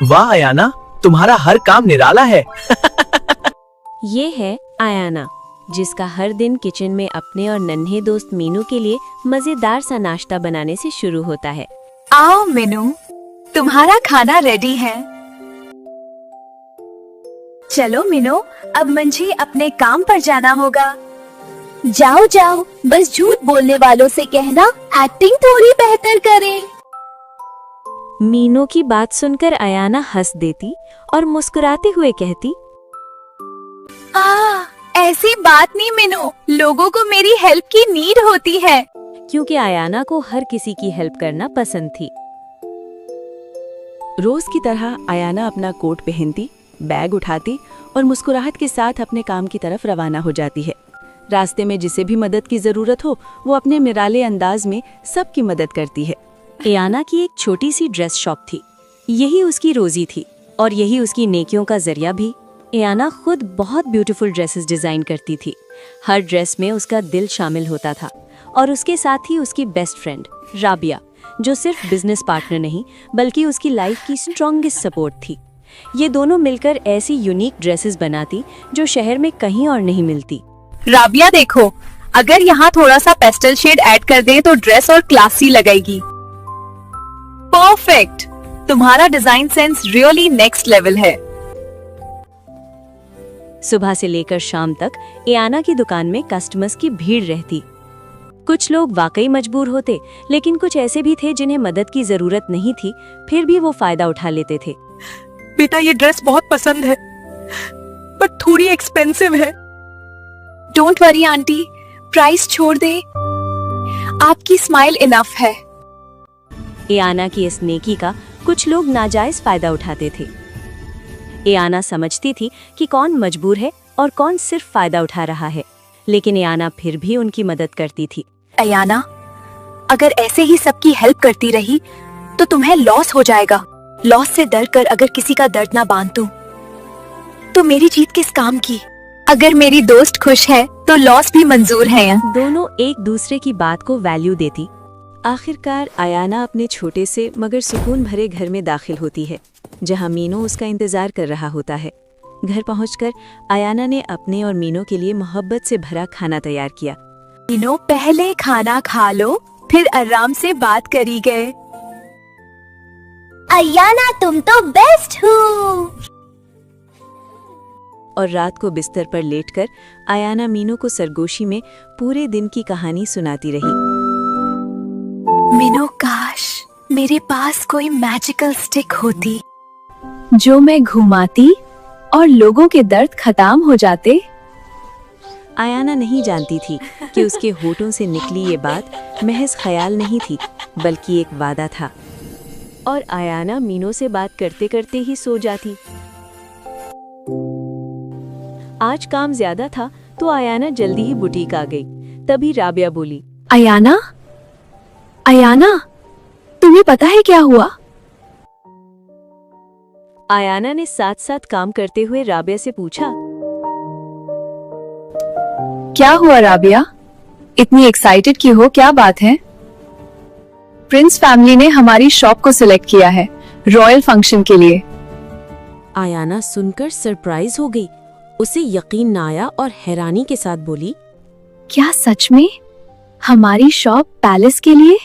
वाह अयाना, तुम्हारा हर काम निराला है। ये है अयाना, जिसका हर दिन किचन में अपने और नन्हे दोस्त मीनू के लिए मजेदार सा नाश्ता बनाने से शुरू होता है। आओ मीनू, तुम्हारा खाना रेडी है। चलो मीनू, अब मुझे अपने काम पर जाना होगा। जाओ जाओ, बस झूठ बोलने वालों से कहना एक्टिंग थोड़ी बेहतर करें। मीनू की बात सुनकर अयाना हंस देती और मुस्कुराते हुए कहती, ऐसी बात नहीं मीनू, लोगों को मेरी हेल्प की नीड होती है। क्योंकि अयाना को हर किसी की हेल्प करना पसंद थी। रोज की तरह अयाना अपना कोट पहनती, बैग उठाती और मुस्कुराहट के साथ अपने काम की तरफ रवाना हो जाती है। रास्ते में जिसे भी मदद की जरूरत हो, वो अपने निराले अंदाज में सबकी मदद करती है। अयाना की एक छोटी सी ड्रेस शॉप थी। यही उसकी रोजी थी और यही उसकी नेकियों का जरिया भी। अयाना खुद बहुत ब्यूटीफुल ड्रेसेस डिजाइन करती थी। हर ड्रेस में उसका दिल शामिल होता था और उसके साथ ही उसकी बेस्ट फ्रेंड राबिया, जो सिर्फ बिजनेस पार्टनर नहीं बल्कि उसकी लाइफ की स्ट्रॉन्गेस्ट सपोर्ट थी। ये दोनों मिलकर ऐसी यूनिक ड्रेसेस बनाती जो शहर में कहीं और नहीं मिलती। राबिया देखो, अगर यहाँ थोड़ा सा पेस्टल शेड ऐड कर दें तो ड्रेस और क्लासी लगेगी। परफेक्ट, तुम्हारा design sense really next level है। सुबह से लेकर शाम तक अयाना की दुकान में कस्टमर्स की भीड़ रहती। कुछ लोग वाकई मजबूर होते, लेकिन कुछ ऐसे भी थे जिन्हें मदद की जरूरत नहीं थी, फिर भी वो फायदा उठा लेते थे। बेटा, ये ड्रेस बहुत पसंद है, पर थोड़ी एक्सपेंसिव है। डोंट वरी आंटी, प्राइस छोड़ दे, आपकी स्माइल इनफ है। अयाना की इस नेकी का कुछ लोग नाजायज फायदा उठाते थे। अयाना समझती थी कि कौन मजबूर है और कौन सिर्फ फायदा उठा रहा है, लेकिन अयाना फिर भी उनकी मदद करती थी। अयाना, अगर ऐसे ही सबकी हेल्प करती रही तो तुम्हें लॉस हो जाएगा। लॉस से डर कर अगर किसी का दर्द ना बांध दूं, तो मेरी जीत किस काम की। अगर मेरी दोस्त खुश है तो लॉस भी मंजूर है। दोनों एक दूसरे की बात को वैल्यू देती। आखिरकार अयाना अपने छोटे से मगर सुकून भरे घर में दाखिल होती है, जहां मीनू उसका इंतजार कर रहा होता है। घर पहुंचकर अयाना ने अपने और मीनू के लिए मोहब्बत से भरा खाना तैयार किया। मीनू, पहले खाना खा लो, फिर आराम से बात करी गए। अयाना, तुम तो बेस्ट हो। और रात को बिस्तर पर लेटकर अयाना मीनू को सरगोशी में पूरे दिन की कहानी सुनाती रही। मीनू, काश मेरे पास कोई मैजिकल स्टिक होती जो मैं घुमाती और लोगों के दर्द खत्म हो जाते। अयाना नहीं जानती थी कि उसके होठों से निकली ये बात महज ख्याल नहीं थी, बल्कि एक वादा था। और अयाना मीनू से बात करते करते ही सो जाती। आज काम ज्यादा था तो अयाना जल्दी ही बुटीक आ गई। तभी राबिया बोली, अयाना, अयाना, तुम्हें पता है क्या हुआ? अयाना ने साथ साथ काम करते हुए राबिया से पूछा, क्या हुआ राबिया? इतनी एक्साइटेड क्यों हो, क्या बात है? प्रिंस फैमिली ने हमारी शॉप को सिलेक्ट किया है रॉयल फंक्शन के लिए। अयाना सुनकर सरप्राइज हो गई। उसे यकीन न आया और हैरानी के साथ बोली, क्या सच में? हमारी शॉप पैलेस के लिए?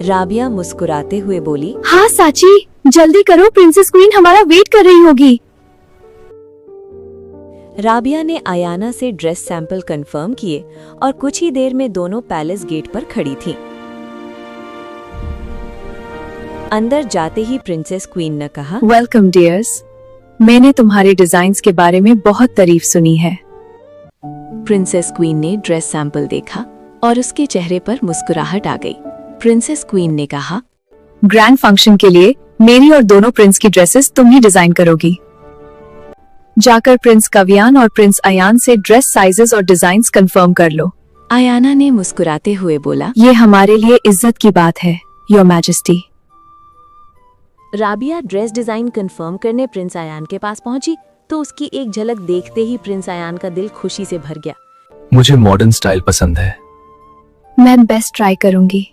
राबिया मुस्कुराते हुए बोली, हाँ साची, जल्दी करो, प्रिंसेस क्वीन हमारा वेट कर रही होगी। राबिया ने अयाना से ड्रेस सैंपल कंफर्म किए और कुछ ही देर में दोनों पैलेस गेट पर खड़ी थीं। अंदर जाते ही प्रिंसेस क्वीन ने कहा, वेलकम डियर्स, मैंने तुम्हारे डिजाइन्स के बारे में बहुत तारीफ सुनी है। प्रिंसेस क्वीन ने ड्रेस सैंपल देखा और उसके चेहरे पर मुस्कुराहट आ गई। प्रिंसेस क्वीन ने कहा, ग्रैंड फंक्शन के लिए मेरी और दोनों प्रिंस की ड्रेसेस तुम ही डिजाइन करोगी। जाकर प्रिंस कवियान और प्रिंस अयान से ड्रेस साइजेस और डिजाइन्स कंफर्म कर लो। अयाना ने मुस्कुराते हुए बोला, ये हमारे लिए इज्जत की बात है, your majesty. Rabia dress design confirm करने प्रिंस अयान के पास पहुंची तो उसकी एक झलक देखते ही प्रिंस अयान का दिल खुशी से भर गया। मुझे मॉडर्न स्टाइल पसंद है। मैं बेस्ट ट्राई करूंगी।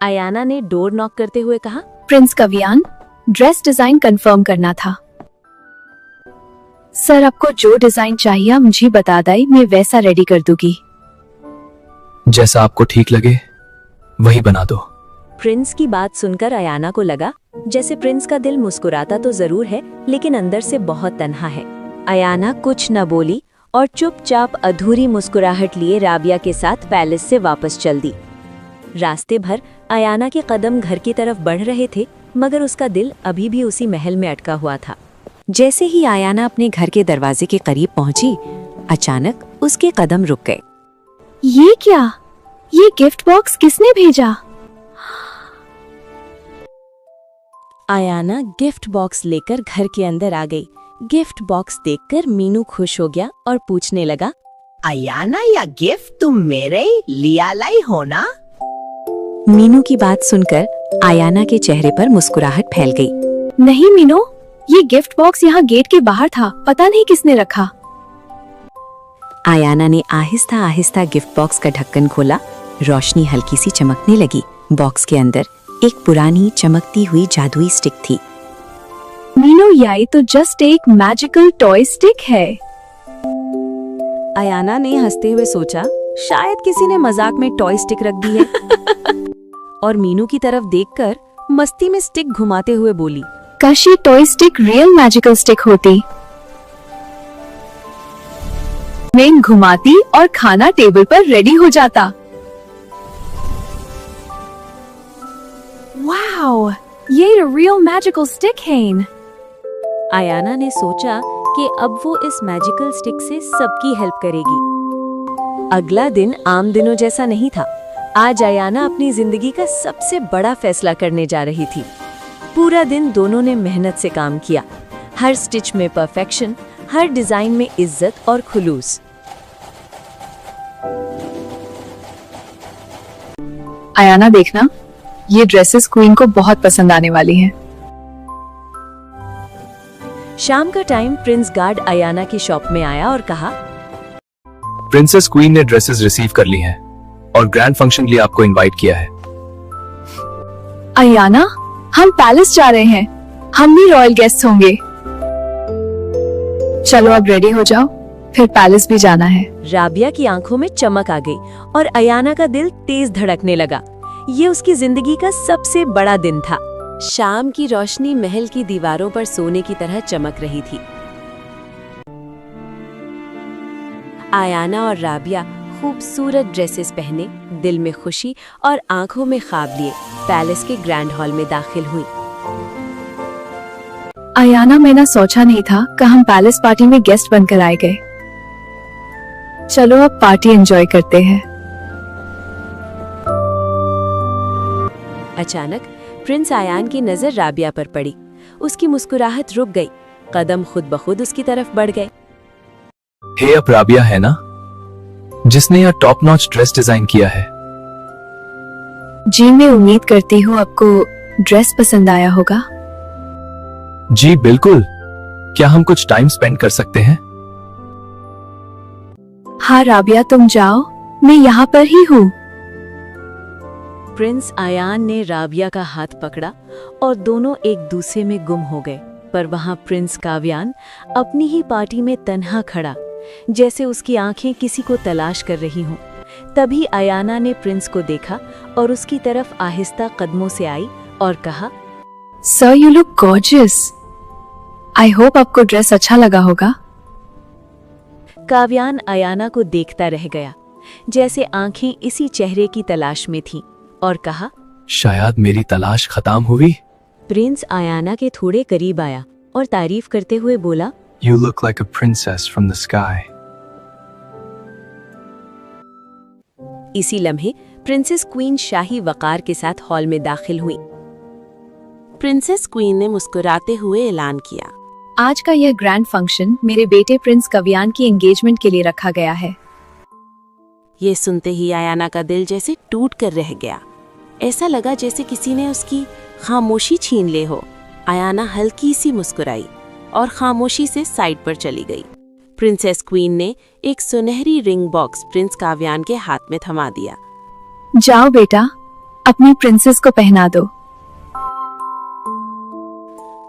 अयाना ने डोर नॉक करते हुए कहा, प्रिंस कवियान, ड्रेस डिजाइन कंफर्म करना था। सर, आपको जो डिजाइन चाहिए मुझे बता दें, मैं वैसा रेडी कर दूंगी। जैसा आपको ठीक लगे वही बना दो। प्रिंस की बात सुनकर अयाना को लगा जैसे प्रिंस का दिल मुस्कुराता तो जरूर है, लेकिन अंदर से बहुत तन्हा है। अयाना कुछ न बोली और चुपचाप अधूरी मुस्कुराहट लिए राबिया के साथ पैलेस से वापस चल दी। रास्ते भर अयाना के कदम घर की तरफ बढ़ रहे थे, मगर उसका दिल अभी भी उसी महल में अटका हुआ था। जैसे ही अयाना अपने घर के दरवाजे के करीब पहुंची, अचानक उसके कदम रुक गए। ये क्या? ये गिफ्ट बॉक्स किसने भेजा? अयाना गिफ्ट बॉक्स लेकर घर के अंदर आ गई। गिफ्ट बॉक्स देखकर मीनू खुश हो गया और पूछने लगा, अयाना, या गिफ्ट तुम मेरे लिया लाई हो ना? मीनू की बात सुनकर अयाना के चेहरे पर मुस्कुराहट फैल गई। नहीं मीनू, ये गिफ्ट बॉक्स यहाँ गेट के बाहर था, पता नहीं किसने रखा। अयाना ने आहिस्ता आहिस्ता गिफ्ट बॉक्स का ढक्कन खोला। रोशनी हल्की सी चमकने लगी। बॉक्स के अंदर एक पुरानी चमकती हुई जादुई स्टिक थी। मीनू, ये तो जस्ट एक मैजिकल टॉय स्टिक है। अयाना ने हंसते हुए सोचा, शायद किसी ने मजाक में टॉय स्टिक रख दी है। और मीनू की तरफ देखकर मस्ती में स्टिक घुमाते हुए बोली, काश ये toy stick real magical stick होती। मैं घुमाती और खाना टेबल पर रेडी हो जाता। वाओ, ये रियल मैजिकल स्टिक है। अयाना ने सोचा कि अब वो इस मैजिकल स्टिक से सबकी हेल्प करेगी। अगला दिन आम दिनों जैसा नहीं था। आज अयाना अपनी जिंदगी का सबसे बड़ा फैसला करने जा रही थी। पूरा दिन दोनों ने मेहनत से काम किया। हर स्टिच में परफेक्शन, हर डिजाइन में इज्जत और खुलूस। अयाना, देखना, ये ड्रेसेस क्वीन को बहुत पसंद आने वाली हैं। शाम का टाइम प्रिंस गार्ड अयाना की शॉप में आया और कहा, प्रिंसेस क्वीन ने ड्रेसेस रिसीव कर ली हैं और ग्रैंड फंक्शन के लिए आपको इनवाइट किया है। अयाना, हम पैलेस जा रहे हैं। हम भी रॉयल गेस्ट होंगे। चलो अब रेडी हो जाओ, फिर पैलेस भी जाना है। राबिया की आंखों में चमक आ गई और अयाना का दिल तेज धड़कने लगा। ये उसकी जिंदगी का सबसे बड़ा दिन था। शाम की रोशनी महल की दीवारों पर सोने की तरह चमक रही थी। अयाना और राबिया खूबसूरत ड्रेसेस पहने, दिल में खुशी और आंखों में ख्वाब लिए पैलेस के ग्रैंड हॉल में दाखिल हुई। अयाना, मैंने सोचा नहीं था कि हम पैलेस पार्टी में गेस्ट बनकर आए गए। चलो अब पार्टी एंजॉय करते हैं। अचानक प्रिंस अयान की नजर राबिया पर पड़ी। उसकी मुस्कुराहट रुक गई। कदम खुद ब खुद उसकी तरफ बढ़ गए। हे, अब राबिया है ना, जिसने यह टॉप नॉच ड्रेस डिजाइन किया है? जी, मैं उम्मीद करती हूँ आपको ड्रेस पसंद आया होगा। जी बिल्कुल। क्या हम कुछ टाइम स्पेंड कर सकते हैं? हाँ राबिया, तुम जाओ, मैं यहाँ पर ही हूँ। प्रिंस अयान ने राबिया का हाथ पकड़ा और दोनों एक दूसरे में गुम हो गए। पर वहां प्रिंस काव्यान अपनी ही पार्टी में तन्हा खड़ा, जैसे उसकी आंखें किसी को तलाश कर रही हों। तभी अयाना ने प्रिंस को देखा और उसकी तरफ आहिस्ता कदमों से आई और कहा, sir, you look gorgeous. I hope आपको ड्रेस अच्छा लगा होगा। काव्यान अयाना को देखता रह गया, जैसे आंखें इसी चेहरे की तलाश में थीं, और कहा, शायद मेरी तलाश खत्म हुई। प्रिंस अयाना के थोड़े करीब आया और तारीफ करते हुए बोला, You look like a princess from the sky. इसी लम्हे प्रिंसेस क्वीन शाही वकार के साथ हॉल में दाखिल हुई। प्रिंसेस क्वीन ने मुस्कुराते हुए ऐलान किया, आज का यह ग्रैंड फंक्शन मेरे बेटे प्रिंस काव्यान की एंगेजमेंट के लिए रखा गया है। ये सुनते ही अयाना का दिल जैसे टूट कर रह गया। ऐसा लगा जैसे किसी ने उसकी खामोशी छीन ले हो। अयाना हल्की सी मुस्कुराई और खामोशी से साइड पर चली गई। प्रिंसेस क्वीन ने एक सुनहरी रिंग बॉक्स प्रिंस काव्यान के हाथ में थमा दिया। जाओ बेटा, अपनी प्रिंसेस को पहना दो।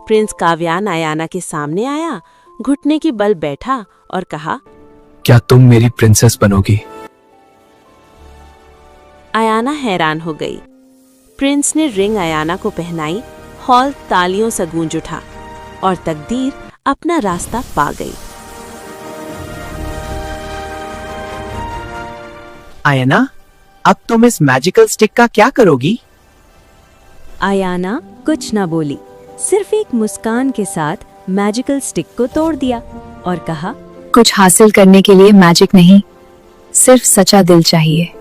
प्रिंस काव्यान आयाना के सामने आया, घुटने के बल बैठा और कहा, क्या तुम मेरी प्रिंसेस बनोगी? आयाना हैरान हो गई। प्रिंस ने रिंग आयाना को पहनाई। हॉल तालियों से गूंज उठा और तकदीर अपना रास्ता पा गई। आयना, अब तुम इस मैजिकल स्टिक का क्या करोगी? आयाना कुछ न बोली, सिर्फ एक मुस्कान के साथ मैजिकल स्टिक को तोड़ दिया और कहा, कुछ हासिल करने के लिए मैजिक नहीं, सिर्फ सच्चा दिल चाहिए।